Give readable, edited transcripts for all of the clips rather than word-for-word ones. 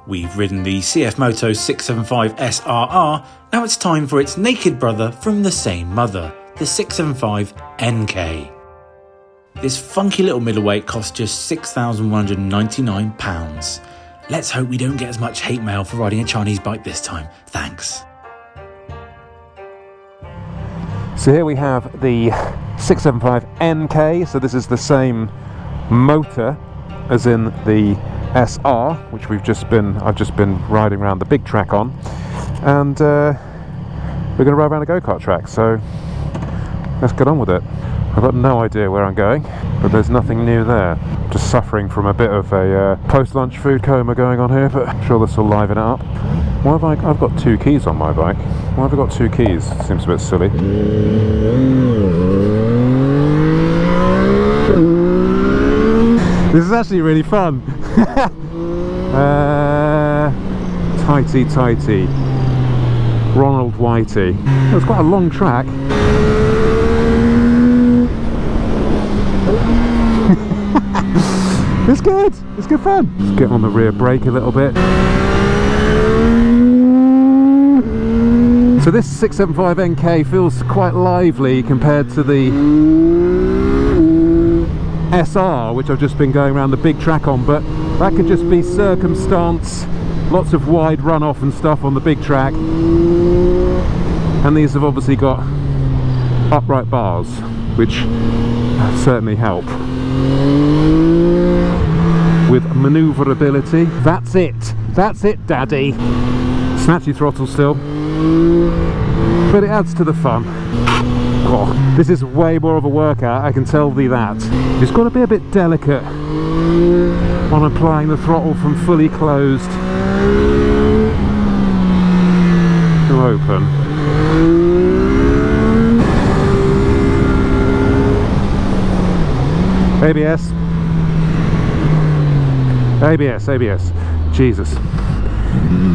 We've ridden the Cfmoto 675 SRR, now it's time for its naked brother from the same mother, the 675 NK. This funky little middleweight costs just £6,199. Let's hope we don't get as much hate mail for riding a Chinese bike this time. Thanks. So here we have the 675 NK, so this is the same motor as in the SR, which I've just been riding around the big track on, and we're going to ride around a go-kart track, so let's get on with it. I've got no idea where I'm going, but there's nothing new there. Just suffering from a bit of a post-lunch food coma going on here, but I'm sure this will liven it up. Why have I've got two keys on my bike? Why have I got two keys? Seems a bit silly. This is actually really fun. Tighty. Ronald Whitey. It's quite a long track. It's good. It's good fun. Let's get on the rear brake a little bit. So this 675 NK feels quite lively compared to the SR, which I've just been going around the big track on, but that could just be circumstance, lots of wide runoff and stuff on the big track, and these have obviously got upright bars, which certainly help with manoeuvrability. That's it daddy. Snatchy throttle still, but it adds to the fun. Oh, this is way more of a workout, I can tell thee that. It's got to be a bit delicate on applying the throttle from fully closed to open. ABS. Jesus.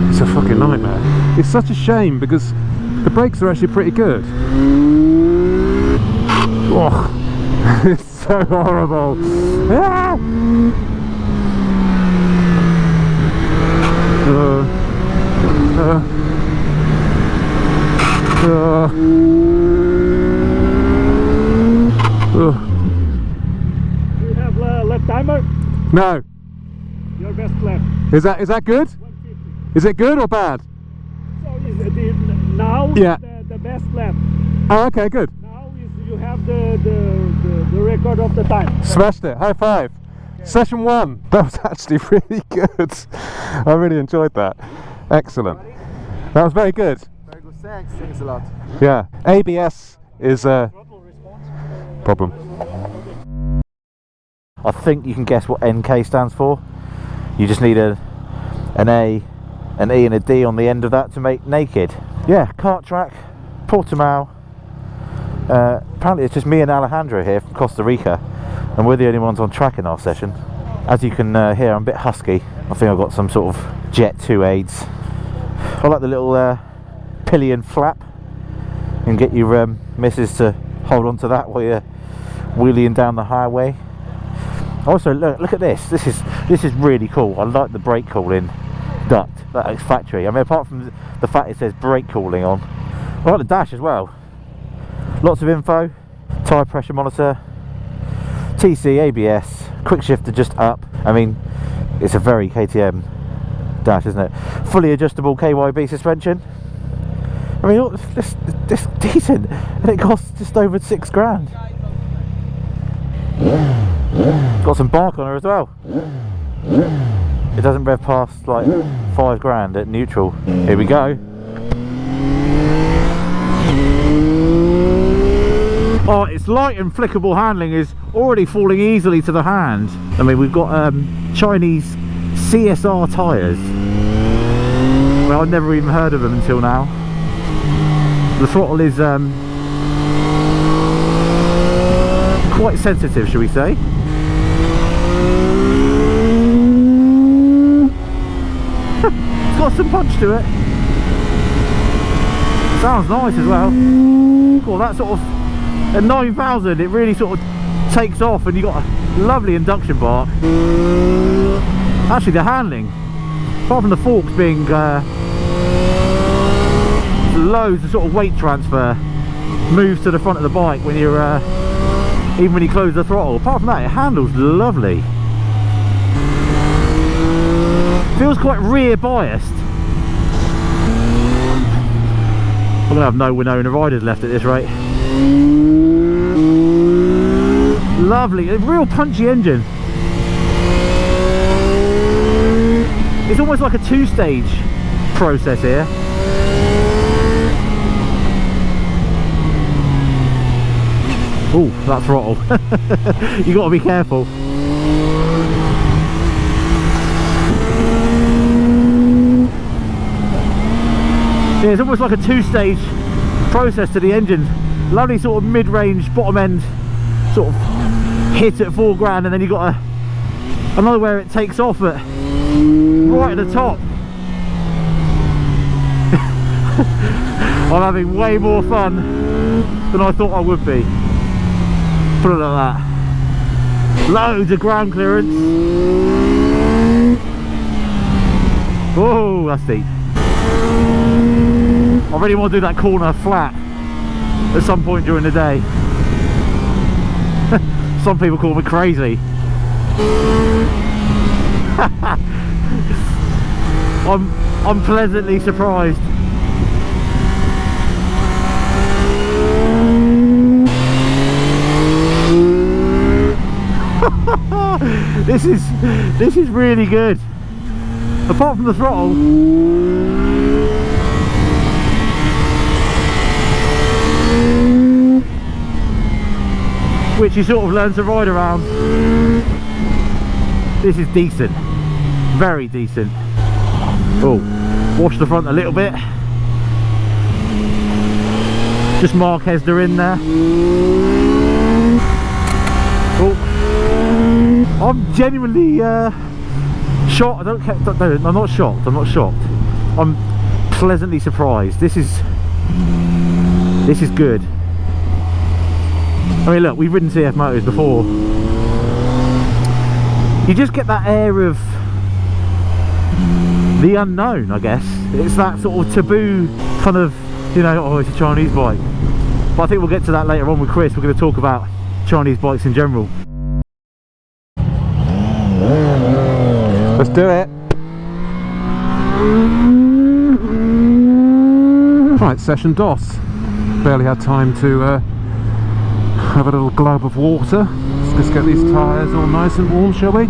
It's a fucking nightmare. It's such a shame because the brakes are actually pretty good. Oh, it's so horrible. Ah! Do you have left timer? No. Your best lap. Is that good? 150. Is it good or bad? So is now Yeah. the best lap. Oh, okay, good. Now you have the record of the time. Smashed it. High five. Okay. Session 1. That was actually really good. I really enjoyed that. Excellent. That was very good. Very good. Thanks a lot. Yeah. ABS is a problem. I think you can guess what NK stands for. You just need an A, an E and a D on the end of that to make naked. Yeah, kart track, Portimao. Apparently it's just me and Alejandro here from Costa Rica, and we're the only ones on track in our session. As you can hear, I'm a bit husky. I think I've got some sort of Jet 2 aids. I like the little pillion flap. You can get your missus to hold on to that while you're wheeling down the highway. Also, look at this. This is really cool. I like the brake cooling duct. That is factory. I mean, apart from the fact it says brake cooling on, I like the dash as well. Lots of info. Tyre pressure monitor. TC, ABS, quick shifter just up. I mean, it's a very KTM dash, isn't it? Fully adjustable KYB suspension. I mean, look, this decent, and it costs just over £6,000. Got some bark on her as well. It doesn't rev past like £5,000 at neutral. Here we go. Oh, its light and flickable handling is already falling easily to the hand. I mean, we've got Chinese CSR tyres. Well, I've never even heard of them until now. The throttle is quite sensitive, shall we say. It's got some punch to it. Sounds nice as well. Well, that sort of, at 9,000 it really sort of takes off, and you got a lovely induction bar. Actually, the handling apart from the forks being loads of sort of weight transfer moves to the front of the bike when you're even when you close the throttle. Apart from that, it handles lovely. Feels quite rear biased. I'm gonna have no Winona riders left at this rate. Lovely, a real punchy engine. It's almost like a two-stage process here. Oh, that throttle. You got to be careful. Yeah, it's almost like a two-stage process to the engine. Lovely sort of mid-range, bottom end sort of hit at 4 grand, and then you've got another where it takes off at right at the top. I'm having way more fun than I thought I would be. Put it like that. Loads of ground clearance. Oh, that's deep. I really want to do that corner flat at some point during the day. Some people call me crazy. I'm pleasantly surprised. This is really good. Apart from the throttle, which you sort of learn to ride around, this is decent, very decent. Oh, wash the front a little bit. Just Mark Hesder in there. Oh, I'm genuinely shocked. I'm not shocked. I'm not shocked. I'm pleasantly surprised. This is good. I mean, look, we've ridden Cfmotos before. You just get that air of the unknown, I guess. It's that sort of taboo kind of, you know, oh, it's a Chinese bike. But I think we'll get to that later on with Chris. We're going to talk about Chinese bikes in general. Let's do it. Right, session DOS. Barely had time to have a little globe of water. Let's just get these tyres all nice and warm, shall we?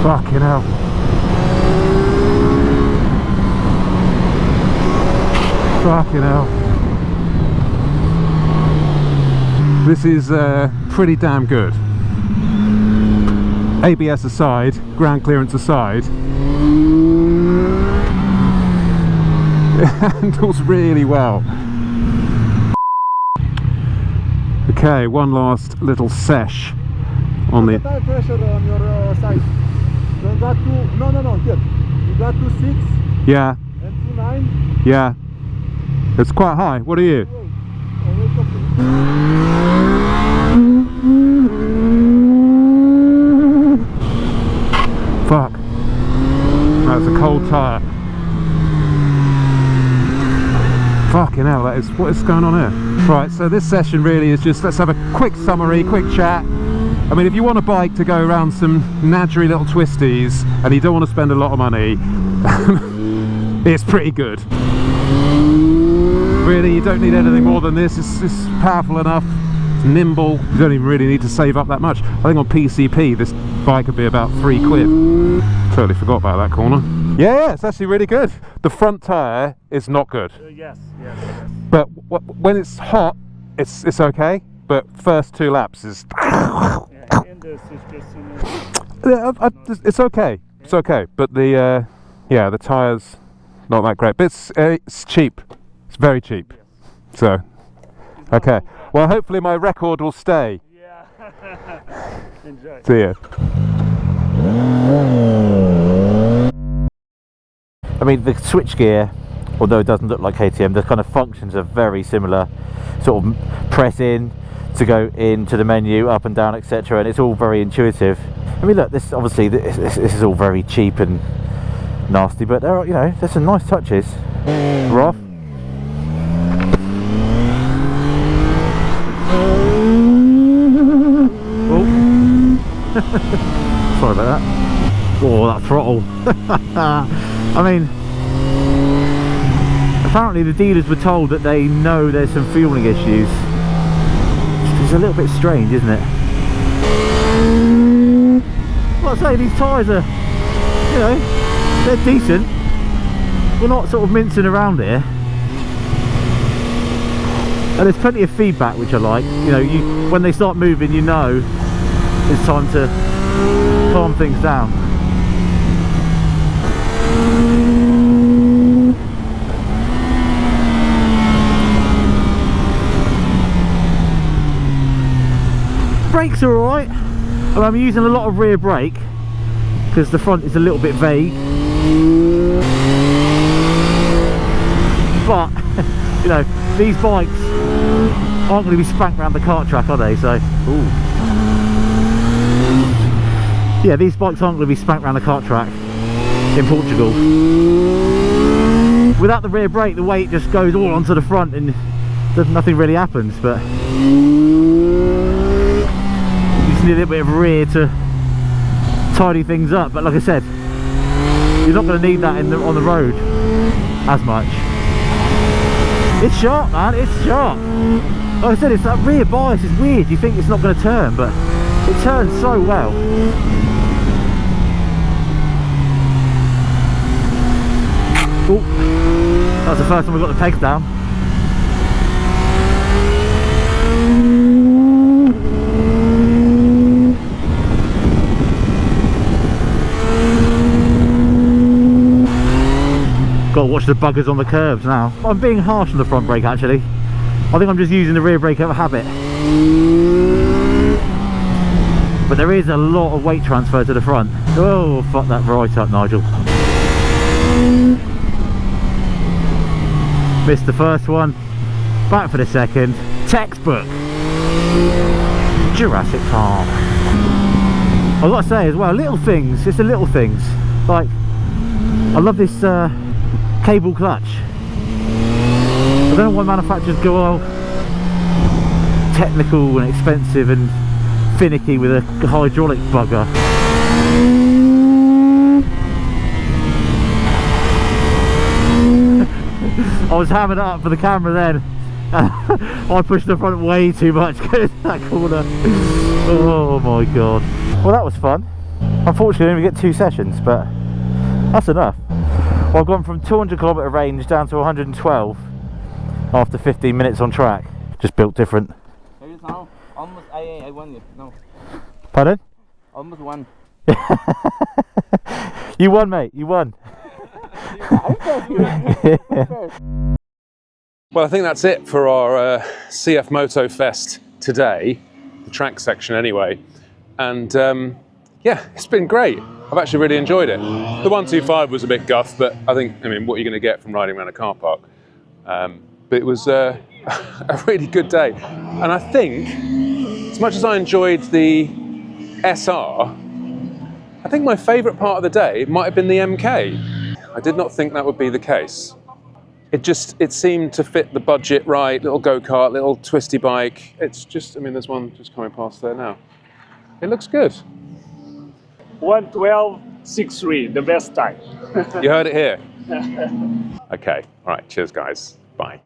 Fucking hell. Fucking hell. This is pretty damn good. ABS aside, ground clearance aside, it handles really well. Okay, one last little sesh on the tire pressure on your side. You got no, here. You got 2.6 yeah, and 2.9. yeah. It's quite high. What are you? Fuck. That's a cold tyre. Fucking hell, that is, what is going on here? Right, so this session really is just, let's have a quick summary, quick chat. I mean, if you want a bike to go around some nadgery little twisties and you don't want to spend a lot of money, it's pretty good. Really, you don't need anything more than this. It's powerful enough, it's nimble, you don't even really need to save up that much. I think on PCP this bike would be about £3. Totally forgot about that corner. Yeah, it's actually really good. The front tyre is not good. Yes. But when it's hot, it's okay. But first 2 laps is... In this is just it's okay. It's okay. But the yeah, the tyres not that great. But it's cheap. It's very cheap. So okay. Well, hopefully my record will stay. yeah. Enjoy. See ya. I mean, the switchgear, although it doesn't look like KTM, the kind of functions are very similar. Sort of press in to go into the menu, up and down, etc., and it's all very intuitive. I mean, look, this obviously this is all very cheap and nasty, but there are, you know, there's some nice touches. We're off. Oh. Sorry about that. Oh, that throttle. I mean, apparently the dealers were told that they know there's some fueling issues. It's a little bit strange, isn't it? Well, I say, these tyres are, you know, they're decent. We're not sort of mincing around here. And there's plenty of feedback, which I like. You know, when they start moving, you know it's time to calm things down. Brakes are alright. I'm using a lot of rear brake because the front is a little bit vague. But, you know, these bikes aren't going to be spanked around the kart track, are they? So, ooh. Yeah, these bikes aren't going to be spanked around the kart track in Portugal. Without the rear brake, the weight just goes all onto the front and nothing really happens. But you just need a little bit of rear to tidy things up. But like I said, you're not going to need that on the road as much. It's sharp, man, it's sharp. Like I said, it's that rear bias is weird. You think it's not going to turn, but it turns so well. Oh, that's the first time we got the pegs down. Got to watch the buggers on the curbs now. I'm being harsh on the front brake actually. I think I'm just using the rear brake out of habit. But there is a lot of weight transfer to the front. Oh, fuck that right up, Nigel. Missed the first one. Back for the second. Textbook. Jurassic Park. I've got to say as well, little things, it's the little things. Like, I love this cable clutch. I don't know why manufacturers go all technical and expensive and finicky with a hydraulic bugger. I was hamming it up for the camera then. I pushed the front way too much going into that corner. Oh my god. Well, that was fun. Unfortunately, we only get 2 sessions, but that's enough. Well, I've gone from 200km range down to 112 after 15 minutes on track. Just built different. Now, almost I won you. No. Pardon? Almost won. You won, mate. You won. Well, I think that's it for our Cfmoto Fest today, the track section anyway. And yeah, it's been great. I've actually really enjoyed it. The 125 was a bit guff, but I mean, what are you going to get from riding around a car park? But it was a really good day. And I think, as much as I enjoyed the SR, I think my favourite part of the day might have been the MK. I did not think that would be the case. It seemed to fit the budget right, little go-kart, little twisty bike. It's just, I mean, there's one just coming past there now. It looks good. 1:12.63, the best time. You heard it here. Okay, all right, cheers guys, bye.